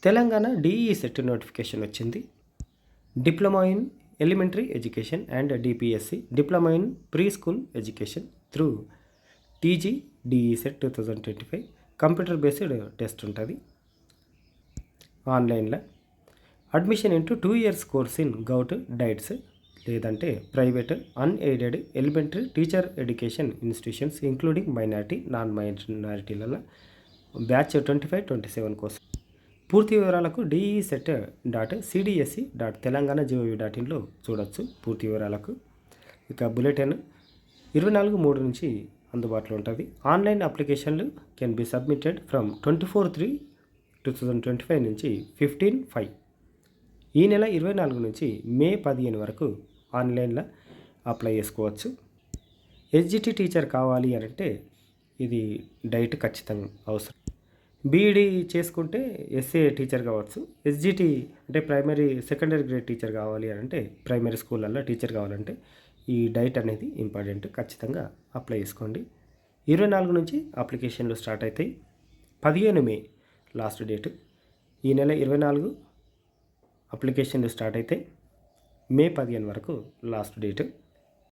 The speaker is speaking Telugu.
తెలంగాణ డిఈ సెట్ నోటిఫికేషన్ వచ్చింది. Diploma in elementary education and DPSC diploma in pre school education through TG DE CET 2025 computer based test ఉంటుంది ఆన్లైన్లో. Admission into 2 years course in govt DIETs లేదంటే private unaided elementary teacher education institutions including minority non మైనారిటీల బ్యాచ్ 25-27 కోసం. పూర్తి వివరాలకు de.set.cdsc.telangana.gov.in చూడొచ్చు పూర్తి వివరాలకు. ఇక బులెటిన్ 24/3 నుంచి అందుబాటులో ఉంటుంది. ఆన్లైన్ అప్లికేషన్లు కెన్ బి సబ్మిటెడ్ ఫ్రమ్ 24/3/2025 నుంచి 15/5 ఈ నెల 24 నుంచి మే 15 వరకు ఆన్లైన్లో అప్లై చేసుకోవచ్చు. ఎస్జిటి టీచర్ కావాలి అని అంటే ఇది డైట్ ఖచ్చితంగా అవసరం. బీఈడి చేసుకుంటే ఎస్ఏ టీచర్ కావచ్చు. ఎస్జిటి అంటే ప్రైమరీ సెకండరీ గ్రేడ్ టీచర్ కావాలి అని అంటే ప్రైమరీ స్కూళ్ళల్లో టీచర్ కావాలంటే ఈ డైట్ అనేది ఇంపార్టెంట్, ఖచ్చితంగా అప్లై చేసుకోండి. 24 నుంచి అప్లికేషన్లు స్టార్ట్ అవుతాయి. 15 మే లాస్ట్ డేట్. ఈ నెల 24 అప్లికేషన్లు స్టార్ట్ అయితే మే 15 వరకు లాస్ట్ డేట్.